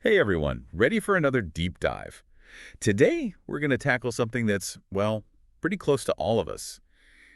Hey everyone, ready for another deep dive? Today, we're going to tackle something that's, well, pretty close to all of us,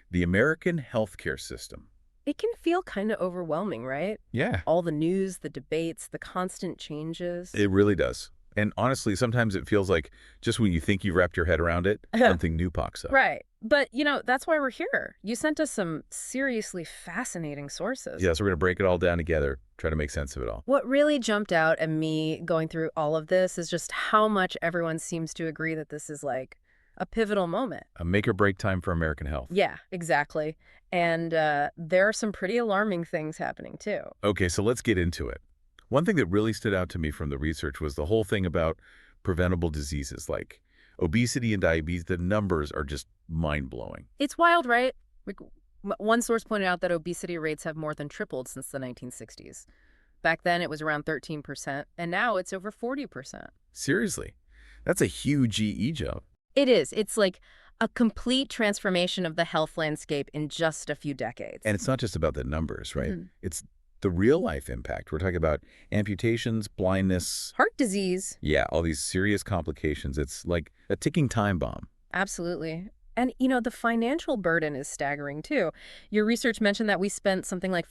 the American healthcare system. It can feel kind of overwhelming, right? Yeah, All the news, the debates, the constant changes. it really does. And honestly, sometimes it feels like just when you think you've wrapped your head around it, something new pops up. Right. But, that's why we're here. You sent us some seriously fascinating sources. Yeah, so we're going to break it all down together, try to make sense of it all. What really jumped out at me going through all of this is just how much everyone seems to agree that this is like a pivotal moment. A make or break time for American health. Yeah, exactly. And there are some pretty alarming things happening too. Okay, so let's get into it. One thing that really stood out to me from the research was the whole thing about preventable diseases like obesity and diabetes. The numbers are just mind-blowing. It's wild, right? Like, one source pointed out that obesity rates have more than tripled since the 1960s. Back then, it was around 13%, and now it's over 40%. Seriously, that's a huge GE jump. It is. It's like a complete transformation of the health landscape in just a few decades. And it's not just about the numbers, right? Mhm. It's the real life impact. We're talking about amputations, blindness, Heart disease, yeah, all these serious complications. It's like a ticking time bomb. absolutely. And, the financial burden is staggering, too. Your research mentioned that we spent something like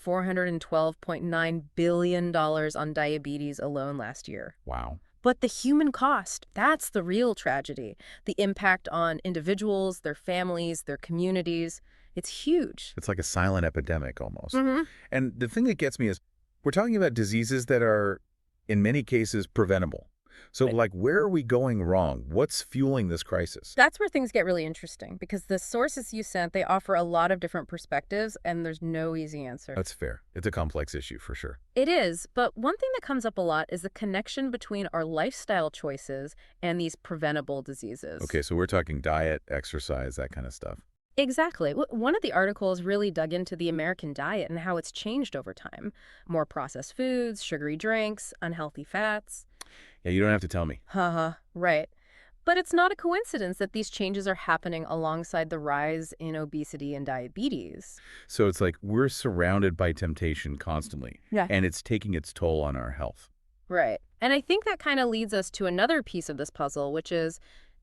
$412.9 billion on diabetes alone last year. Wow. But the human cost, that's the real tragedy. The impact on individuals, their families, their communities, it's huge. It's like a silent epidemic almost. Hmm. And the thing that gets me is we're talking about diseases that are, in many cases, preventable. So, Right. like, where are we going wrong? What's fueling this crisis? That's where things get really interesting because the sources you sent, they offer a lot of different perspectives and there's no easy answer. That's fair. It's a complex issue for sure. It is, but one thing that comes up a lot is the connection between our lifestyle choices and these preventable diseases. Okay, so we're talking diet, exercise, that kind of stuff. Exactly. One of the articles really dug into the American diet and how it's changed over time. More processed foods, sugary drinks, unhealthy fats. Yeah, you don't have to tell me. Haha, right. But it's not a coincidence that these changes are happening alongside the rise in obesity and diabetes. So it's like we're surrounded by temptation constantly, Yeah. and it's taking its toll on our health. Right. And I think that kind of leads us to another piece of this puzzle, which is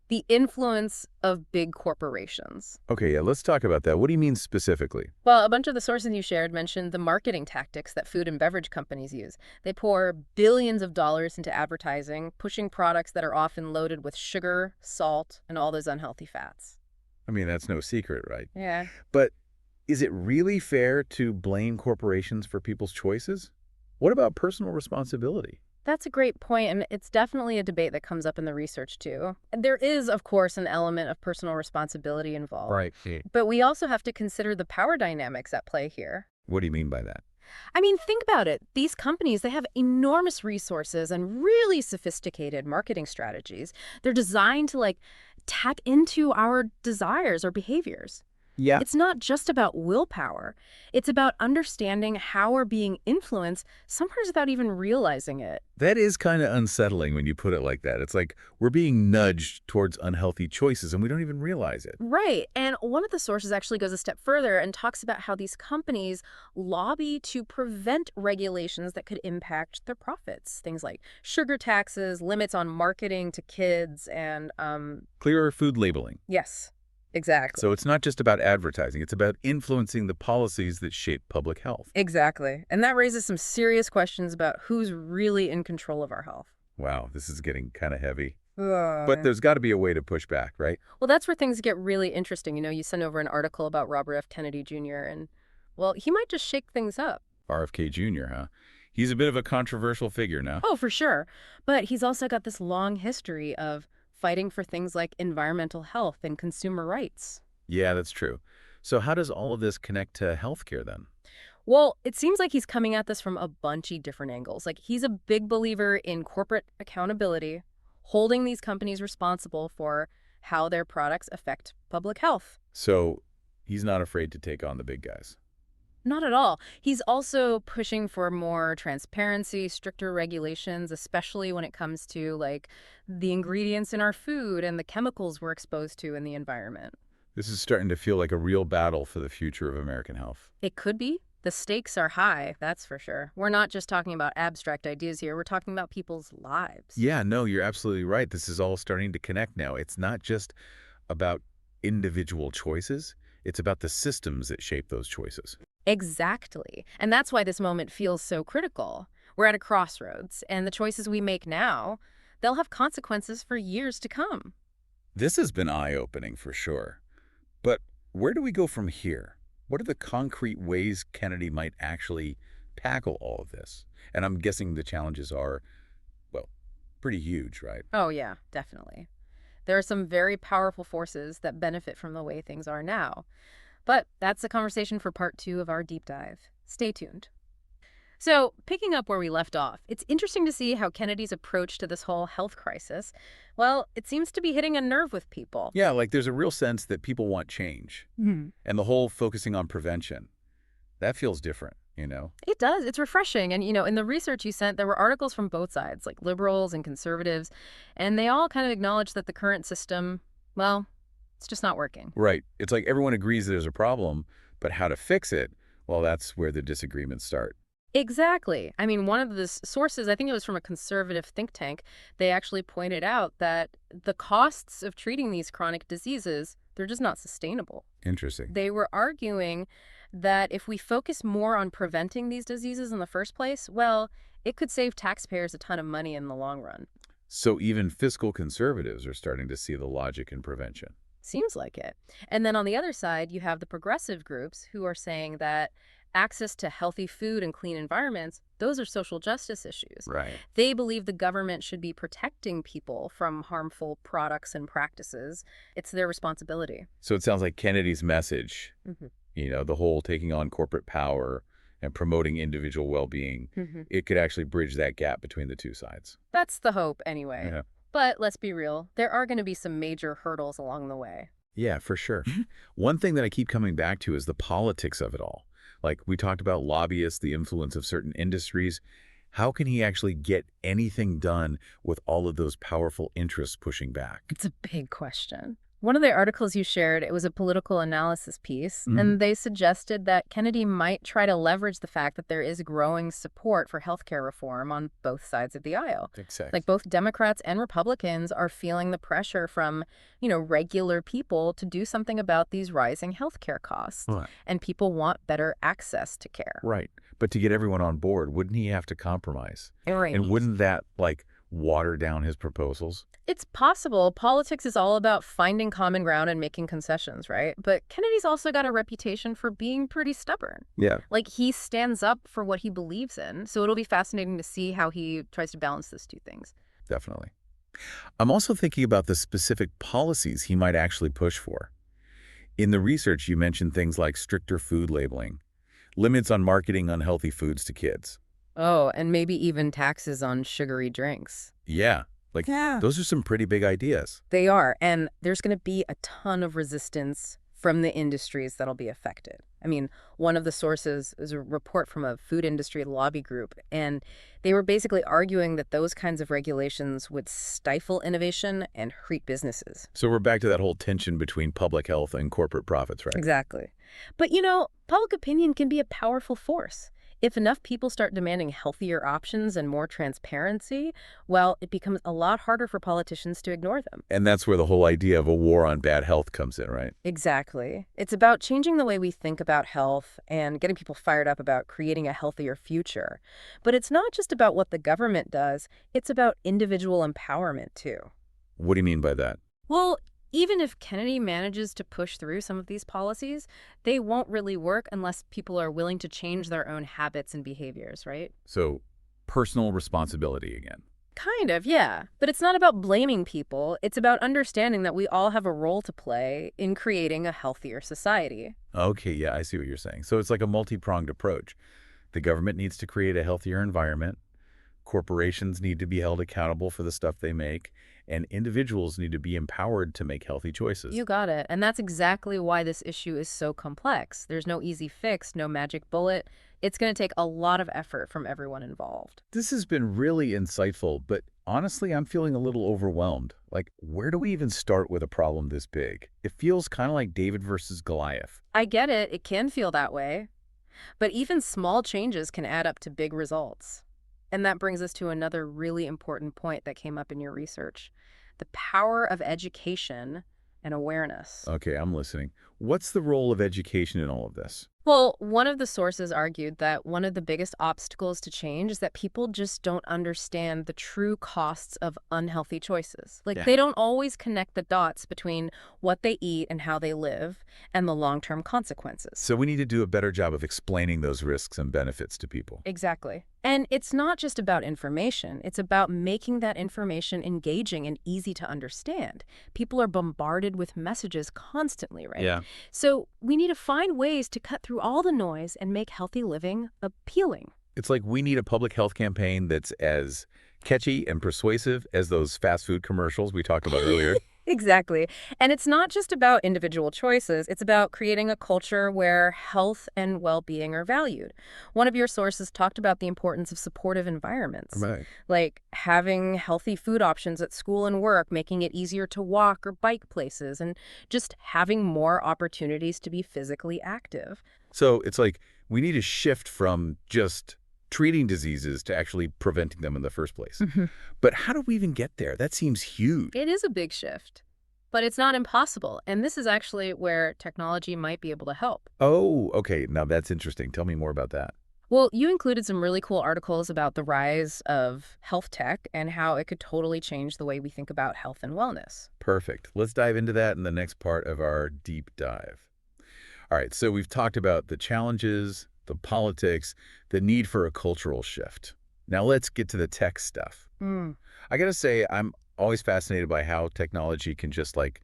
the influence of big corporations. Okay, yeah, let's talk about that. What do you mean specifically? Well, a bunch of the sources you shared mentioned the marketing tactics that food and beverage companies use. They pour billions of dollars into advertising, pushing products that are often loaded with sugar, salt, and all those unhealthy fats. I mean, that's no secret, right? Yeah. But is it really fair to blame corporations for people's choices? What about personal responsibility? That's a great point, and it's definitely a debate that comes up in the research, too. There is, of course, an element of personal responsibility involved. Right. But we also have to consider the power dynamics at play here. What do you mean by that? I mean, think about it. These companies, they have enormous resources and really sophisticated marketing strategies. They're designed to, tap into our desires or behaviors. Yeah. It's not just about willpower. It's about understanding how we're being influenced, sometimes without even realizing it. That is kind of unsettling when you put it like that. It's like we're being nudged towards unhealthy choices and we don't even realize it. Right. And one of the sources actually goes a step further and talks about how these companies lobby to prevent regulations that could impact their profits. Things like sugar taxes, limits on marketing to kids, and, Clearer food labeling. yes, exactly. So it's not just about advertising, it's about influencing the policies that shape public health. Exactly. And that raises some serious questions about who's really in control of our health. Wow, this is getting kind of heavy. But Ugh. there's got to be a way to push back, right? Well, that's where things get really interesting. You sent over an article about Robert F. Kennedy Jr., and, well, he might just shake things up. RFK Jr., huh? He's a bit of a controversial figure now. Oh, for sure. But he's also got this long history of fighting for things like environmental health and consumer rights. Yeah, that's true. So how does all of this connect to healthcare then? Well, it seems like he's coming at this from a bunch of different angles. Like, he's a big believer in corporate accountability, holding these companies responsible for how their products affect public health. So he's not afraid to take on the big guys. Not at all. He's also pushing for more transparency, stricter regulations, especially when it comes to, the ingredients in our food and the chemicals we're exposed to in the environment. This is starting to feel like a real battle for the future of American health. It could be. The stakes are high, that's for sure. We're not just talking about abstract ideas here, we're talking about people's lives. Yeah, no, you're absolutely right. This is all starting to connect now. It's not just about individual choices. It's about the systems that shape those choices. Exactly. And that's why this moment feels so critical. We're at a crossroads, and the choices we make now, they'll have consequences for years to come. This has been eye-opening for sure. But where do we go from here? What are the concrete ways Kennedy might actually tackle all of this? And I'm guessing the challenges are, well, pretty huge, right? Oh, yeah, definitely. There are some very powerful forces that benefit from the way things are now. But that's a conversation for part 2 of our deep dive. Stay tuned. So, picking up where we left off, it's interesting to see how Kennedy's approach to this whole health crisis, well, it seems to be hitting a nerve with people. Yeah, like there's a real sense that people want change. And the whole focusing on prevention, that feels different, you know? It does. It's refreshing. And, in the research you sent, there were articles from both sides, like liberals and conservatives, and they all kind of acknowledged that the current system, well, it's just not working. Right. It's like everyone agrees there's a problem, but how to fix it, well, that's where the disagreements start. Exactly. I mean, one of the sources, I think it was from a conservative think tank, they actually pointed out that the costs of treating these chronic diseases, they're just not sustainable. Interesting. They were arguing that if we focus more on preventing these diseases in the first place, well, it could save taxpayers a ton of money in the long run. So even fiscal conservatives are starting to see the logic in prevention. Seems like it. And then on the other side, you have the progressive groups who are saying that access to healthy food and clean environments, those are social justice issues. Right. They believe the government should be protecting people from harmful products and practices. It's their responsibility. So it sounds like Kennedy's message, the whole taking on corporate power and promoting individual well-being, it could actually bridge that gap between the two sides. That's the hope, anyway. Yeah. But let's be real, there are going to be some major hurdles along the way. Yeah, for sure. One thing that I keep coming back to is the politics of it all. Like we talked about lobbyists, the influence of certain industries. How can he actually get anything done with all of those powerful interests pushing back? It's a big question. One of the articles you shared, it was a political analysis piece, and they suggested that Kennedy might try to leverage the fact that there is growing support for healthcare reform on both sides of the aisle. Exactly. Like both Democrats and Republicans are feeling the pressure from, regular people to do something about these rising healthcare costs. Right. And people want better access to care. Right. But to get everyone on board, wouldn't he have to compromise? Right. And wouldn't that, water down his proposals? It's possible. Politics is all about finding common ground and making concessions, right? But Kennedy's also got a reputation for being pretty stubborn. Yeah. Like, he stands up for what he believes in. So it'll be fascinating to see how he tries to balance those two things. Definitely. I'm also thinking about the specific policies he might actually push for. In the research, you mentioned things like stricter food labeling, limits on marketing unhealthy foods to kids. Oh, and maybe even taxes on sugary drinks. Yeah. Those are some pretty big ideas. They are. And there's going to be a ton of resistance from the industries that'll be affected. I mean, one of the sources is a report from a food industry lobby group, and they were basically arguing that those kinds of regulations would stifle innovation and hurt businesses. So we're back to that whole tension between public health and corporate profits, right? Exactly. But, public opinion can be a powerful force. If enough people start demanding healthier options and more transparency, well, it becomes a lot harder for politicians to ignore them. And that's where the whole idea of a war on bad health comes in, right? Exactly. It's about changing the way we think about health and getting people fired up about creating a healthier future. But it's not just about what the government does, it's about individual empowerment, too. What do you mean by that? Well, even if Kennedy manages to push through some of these policies, they won't really work unless people are willing to change their own habits and behaviors, right? So personal responsibility again. Kind of, yeah. But it's not about blaming people. It's about understanding that we all have a role to play in creating a healthier society. Okay, yeah, I see what you're saying. So it's like a multi-pronged approach. The government needs to create a healthier environment. Corporations need to be held accountable for the stuff they make. And individuals need to be empowered to make healthy choices. You got it. And that's exactly why this issue is so complex. There's no easy fix, no magic bullet. It's going to take a lot of effort from everyone involved. This has been really insightful, but honestly, I'm feeling a little overwhelmed. Where do we even start with a problem this big? It feels kind of like David versus Goliath. I get it. It can feel that way. But even small changes can add up to big results. And that brings us to another really important point that came up in your research: the power of education and awareness. Okay, I'm listening. What's the role of education in all of this? Well, one of the sources argued that one of the biggest obstacles to change is that people just don't understand the true costs of unhealthy choices. Like, Yeah. they don't always connect the dots between what they eat and how they live and the long-term consequences. So we need to do a better job of explaining those risks and benefits to people. Exactly. And it's not just about information, it's about making that information engaging and easy to understand. People are bombarded with messages constantly, right? Yeah. So we need to find ways to cut through all the noise and make healthy living appealing. It's like we need a public health campaign that's as catchy and persuasive as those fast food commercials we talked about earlier. Exactly. And it's not just about individual choices, it's about creating a culture where health and well-being are valued. One of your sources talked about the importance of supportive environments, Right. like having healthy food options at school and work, making it easier to walk or bike places, and just having more opportunities to be physically active. So it's like we need to shift from just treating diseases to actually preventing them in the first place. But how do we even get there? That seems huge. It is a big shift, but it's not impossible. And this is actually where technology might be able to help. Oh, okay. Now that's interesting. Tell me more about that. Well, you included some really cool articles about the rise of health tech and how it could totally change the way we think about health and wellness. Perfect. Let's dive into that in the next part of our deep dive. All right, so we've talked about the challenges, the politics, the need for a cultural shift. Now let's get to the tech stuff. Mm. I gotta say, I'm always fascinated by how technology can just like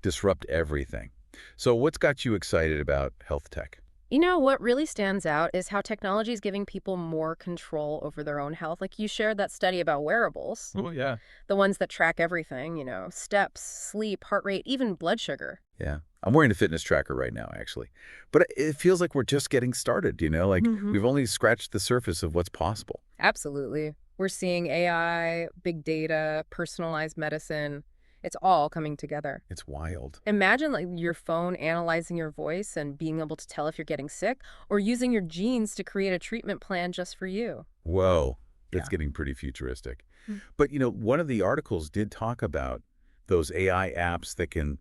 disrupt everything. So what's got you excited about health tech? You know, what really stands out is how technology is giving people more control over their own health. Like, you shared that study about wearables, Oh, yeah. the ones that track everything, steps, sleep, heart rate, even blood sugar. Yeah. I'm wearing a fitness tracker right now, actually. But it feels like we're just getting started, Like we've only scratched the surface of what's possible. Absolutely. We're seeing AI, big data, personalized medicine. It's all coming together. It's wild. Imagine like your phone analyzing your voice and being able to tell if you're getting sick, or using your genes to create a treatment plan just for you. Whoa. That's Yeah. getting pretty futuristic. Mm. But, one of the articles did talk about those AI apps that can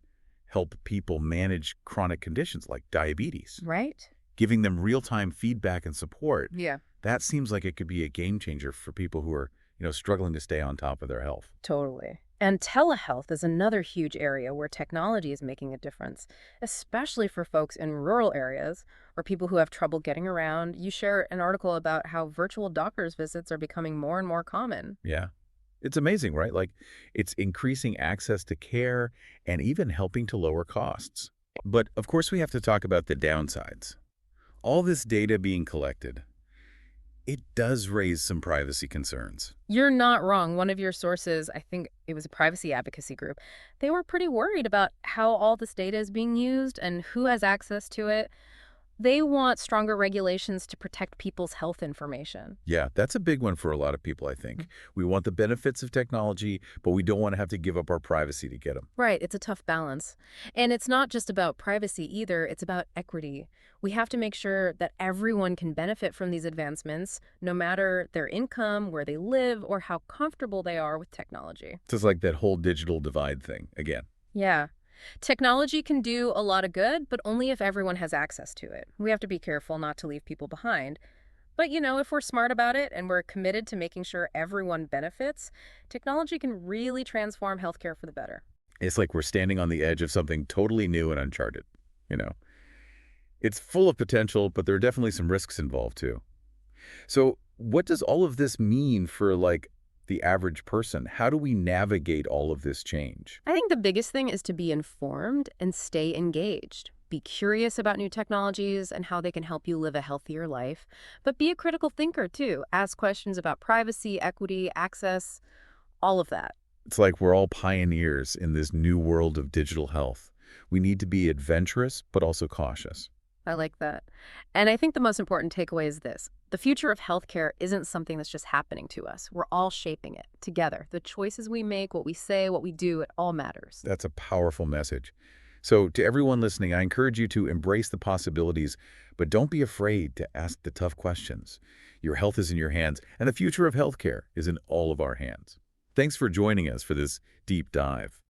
help people manage chronic conditions like diabetes, Right? giving them real-time feedback and support. Yeah, That seems like it could be a game changer for people who are, struggling to stay on top of their health. totally. And telehealth is another huge area where technology is making a difference, especially for folks in rural areas or people who have trouble getting around. You share an article about how virtual doctor's visits are becoming more and more common. Yeah. It's amazing, right? Like it's increasing access to care and even helping to lower costs. But of course, we have to talk about the downsides. All this data being collected, it does raise some privacy concerns. You're not wrong. One of your sources, I think it was a privacy advocacy group, they were pretty worried about how all this data is being used and who has access to it. They want stronger regulations to protect people's health information. Yeah, that's a big one for a lot of people, I think. We want the benefits of technology, but we don't want to have to give up our privacy to get them. Right, it's a tough balance. And it's not just about privacy either, it's about equity. We have to make sure that everyone can benefit from these advancements, no matter their income, where they live, or how comfortable they are with technology. So it's like that whole digital divide thing again. Yeah. Technology can do a lot of good, but only if everyone has access to it. We have to be careful not to leave people behind. But, if we're smart about it and we're committed to making sure everyone benefits, technology can really transform healthcare for the better. It's like we're standing on the edge of something totally new and uncharted, you know. It's full of potential, but there are definitely some risks involved too. So what does all of this mean for like the average person? How do we navigate all of this change? I think the biggest thing is to be informed and stay engaged. Be curious about new technologies and how they can help you live a healthier life. But be a critical thinker, too. Ask questions about privacy, equity, access, all of that. It's like we're all pioneers in this new world of digital health. We need to be adventurous, but also cautious. I like that. And I think the most important takeaway is this. The future of healthcare isn't something that's just happening to us. We're all shaping it together. The choices we make, what we say, what we do, it all matters. That's a powerful message. So to everyone listening, I encourage you to embrace the possibilities, but don't be afraid to ask the tough questions. Your health is in your hands, and the future of healthcare is in all of our hands. Thanks for joining us for this deep dive.